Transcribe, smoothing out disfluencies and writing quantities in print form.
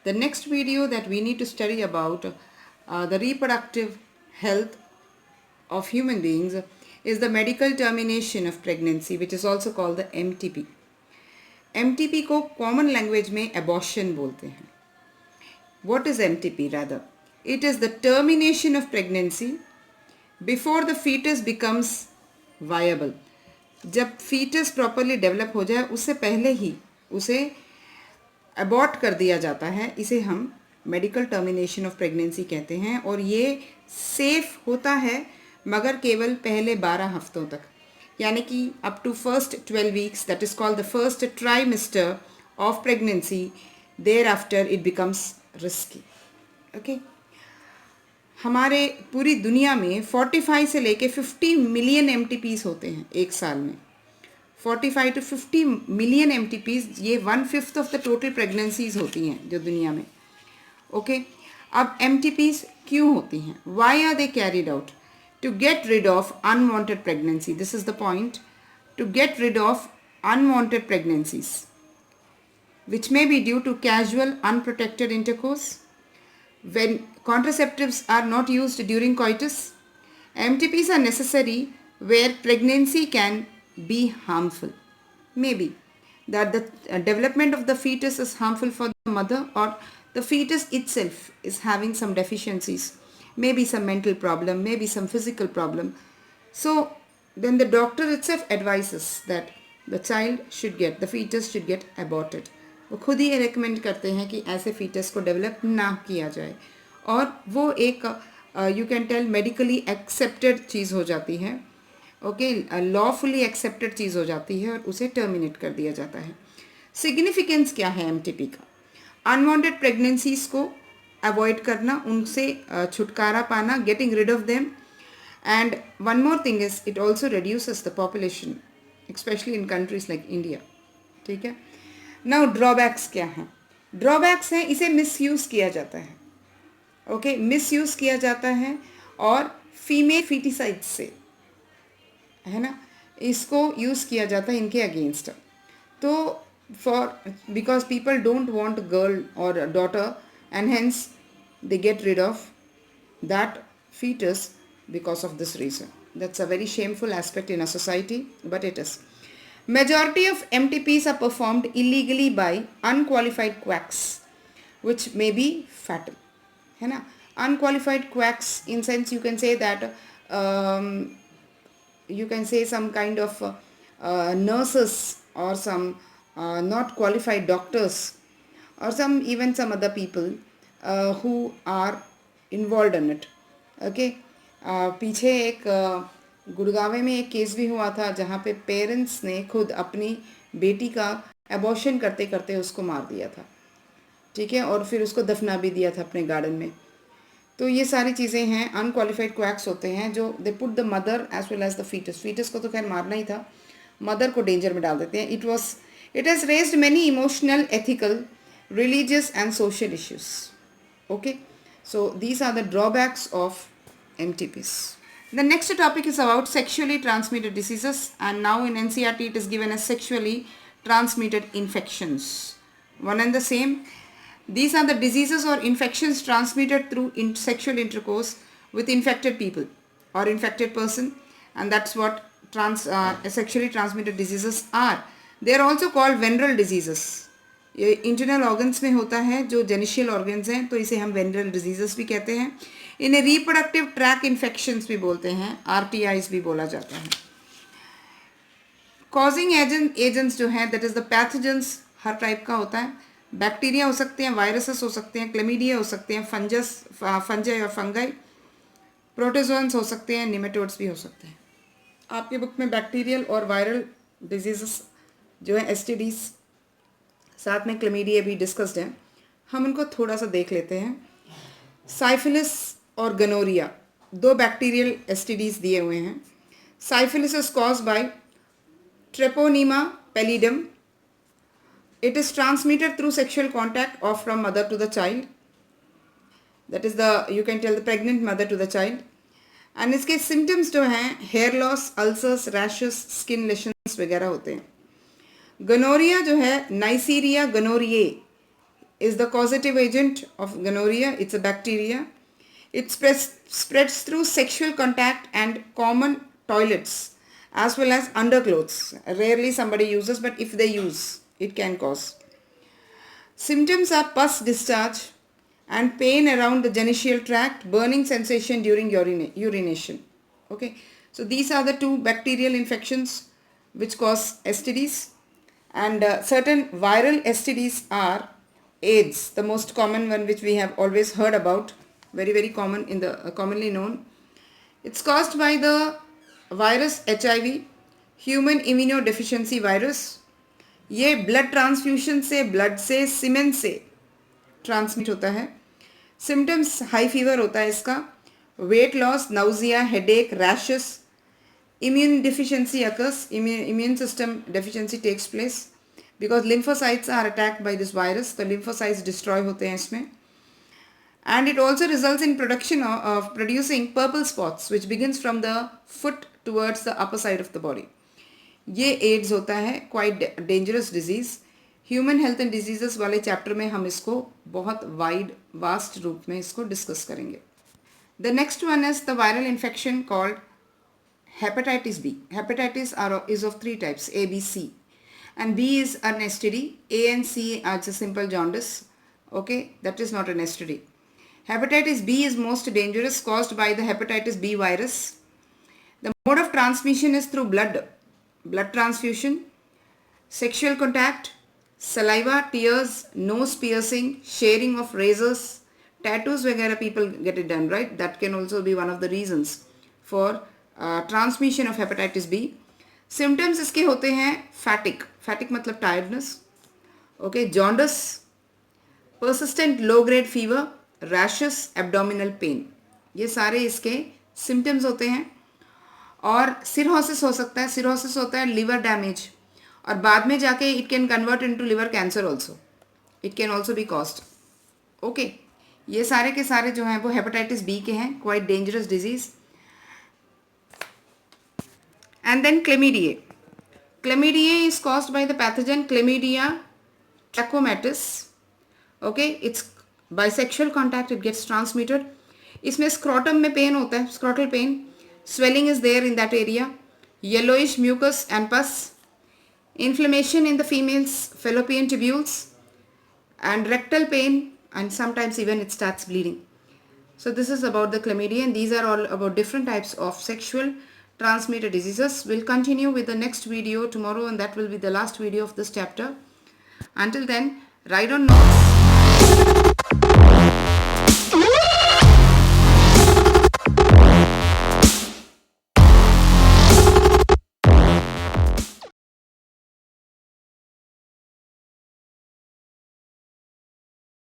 The next video that we need to study about the reproductive health of human beings is the medical termination of pregnancy, which is also called the MTP. MTP को common language में abortion बोलते हैं. What is MTP rather? It is the termination of pregnancy before the fetus becomes viable. जब fetus properly develop हो जाए उससे पहले ही उसे abort कर दिया जाता है, इसे हम मेडिकल टर्मिनेशन ऑफ प्रेगनेंसी कहते हैं. और ये सेफ होता है मगर केवल पहले 12 हफ्तों तक, यानी कि up to first 12 weeks, that is called the first trimester of pregnancy. Thereafter it becomes risky. Okay, हमारे पूरी दुनिया में 45 से लेके 50 मिलियन MTPs होते हैं एक साल में. 45 to 50 मिलियन MTPs, ये 1/5 ऑफ द टोटल प्रेगनेंसीज होती हैं जो दुनिया में. ओके, अब MTPs क्यों होती हैं? Why are they carried out? To get rid of unwanted pregnancy. This is the point. To get rid of unwanted pregnancies which may be due to casual unprotected intercourse, when contraceptives are not used during coitus. MTPs are necessary where pregnancy can be harmful. Maybe that the development of the fetus is harmful for the mother, or the fetus itself is having some deficiencies, maybe some mental problem, maybe some physical problem. So then the doctor itself advises that the fetus should get aborted. वो खुद ही recommend करते हैं कि ऐसे foetus को develop ना किया जाए, और वो एक you can tell medically accepted चीज़ हो जाती है. ओके, लॉफुली एक्सेप्टेड चीज़ हो जाती है और उसे टर्मिनेट कर दिया जाता है. सिग्निफिकेंस क्या है MTP का? अनवांटेड प्रेगनेंसीज को अवॉइड करना, उनसे छुटकारा पाना, getting rid of them. And one more thing is it also reduces the population, specially in countries like India. ठीक है. नाउ ड्रॉबैक्स क्या हैं? ड्रॉबैक्स हैं, इसे मिसयूज़ किया जाता है. ओके, मिसयूज़ किया जाता है और फीमेल फीटिसाइड से, है ना, इसको यूज़ किया जाता है इनके अगेंस्ट. तो because people don't want girl और daughter, and hence they get rid of that fetus because of this reason. That's a very shameful aspect in a society, but it is. Majority of MTPs are performed illegally by unqualified quacks, which may be fatal. है ना? Unqualified quacks, in sense you can say that you can say some kind of nurses or some not qualified doctors, or even some other people who are involved in it. Okay, पीछे एक गुड़गांव में एक case भी हुआ था जहाँ पे parents ने खुद अपनी बेटी का एबॉर्शन करते करते उसको मार दिया था. ठीक है, और फिर उसको दफना भी दिया था अपने गार्डन में. तो ये सारी चीज़ें हैं. अनक्वालिफाइड क्वैक्स होते हैं जो they put the mother as well as the foetus. Foetus को तो खैर मारना ही था, मदर को डेंजर में डाल देते हैं. It has raised many emotional, ethical, religious and social issues. Okay, so these are the drawbacks of MTPs. The next topic is about sexually transmitted diseases, and now in NCERT it is given as sexually transmitted infections. One and the same. These are the diseases or infections transmitted through sexual intercourse with infected people or infected person, and that's what sexually transmitted diseases are. They are also called venereal diseases. ये internal organs में होता है, जो जेनिशियल organs हैं, तो इसे हम venereal diseases भी कहते हैं. इन्हें रिप्रोडक्टिव ट्रैक इन्फेक्शंस भी बोलते हैं, RTIs भी बोला जाता है. कॉजिंग एजेंट्स जो हैं, that is the pathogens, her type का होता है. बैक्टीरिया हो सकते हैं, वायरसेस हो सकते हैं, क्लेमीडिया हो सकते हैं, फंजाई और फंगाई, प्रोटोजोन्स हो सकते हैं, निमेटोड्स भी हो सकते हैं. आपके बुक में बैक्टीरियल और वायरल डिजीजेस जो है STDs, साथ में क्लेमीडिया भी डिस्कस्ड हैं. हम उनको थोड़ा सा देख लेते हैं. साइफिलिस और गनोरिया, दो बैक्टीरियल STDs दिए हुए हैं. Syphilis is caused by Treponema pallidum. It is transmitted through sexual contact और from mother to the child. That is the, you can tell, the pregnant mother to the child. And इसके symptoms जो हैं, hair loss, ulcers, rashes, skin lesions वगैरह होते हैं. Gonorrhoea जो है, Neisseria gonorrhoeae, is the causative agent of gonorrhea. It's a bacteria. It spreads through sexual contact and common toilets as well as underclothes. Rarely somebody uses, but if they use, it can cause. Symptoms are pus discharge and pain around the genital tract, burning sensation during urination. Okay, so these are the two bacterial infections which cause STDs, and certain viral STDs are AIDS, the most common one which we have always heard about, very common in the commonly known. It's caused by the virus HIV, human immunodeficiency virus. ये blood transfusion से, blood से, सीमेन से transmit होता है. Symptoms high fever होता है इसका, weight loss, nausea, headache, rashes. Immune deficiency occurs, immune system deficiency takes place because lymphocytes are attacked by this virus. The lymphocytes destroy होते हैं इसमें. And it also results in production of producing purple spots which begins from the foot towards the upper side of the body. ये ads होता है, quite dangerous disease. Human health and diseases वाले chapter में हम इसको बहुत vast रूप में इसको डिस्कस करेंगे. The next one is the viral infection called hepatitis B. Hepatitis is of three types, A, B, C. And B is an STD. A and C are just simple jaundice. Okay, that is not an STD. Hepatitis B is most dangerous, caused by the hepatitis B virus. The mode of transmission is through blood transfusion, sexual contact, saliva, tears, nose piercing, sharing of razors, tattoos वगैरह people get it done, right? That can also be one of the reasons for transmission of hepatitis B. Symptoms इसके होते हैं fatigue मतलब tiredness, okay, jaundice, persistent low grade fever, rashes, abdominal pain. ये सारे इसके symptoms होते हैं. और सिरोसिस हो सकता है. सिरोसिस होता है लिवर डैमेज, और बाद में जाके it can convert into liver cancer also. It can also be caused. Okay, ये सारे के सारे जो हैं वो हेपेटाइटिस बी के हैं, quite dangerous disease. And then chlamydia. Chlamydia is caused by the pathogen Chlamydia trachomatis. Okay, it's by sexual contact it gets transmitted. इसमें स्क्रोटम में पेन होता है, scrotal pain. Swelling is there in that area. Yellowish mucus and pus. Inflammation in the female's fallopian tubules. And rectal pain, and sometimes even it starts bleeding. So this is about the chlamydia, and these are all about different types of sexual transmitted diseases. We'll continue with the next video tomorrow, and that will be the last video of this chapter. Until then, write on notes.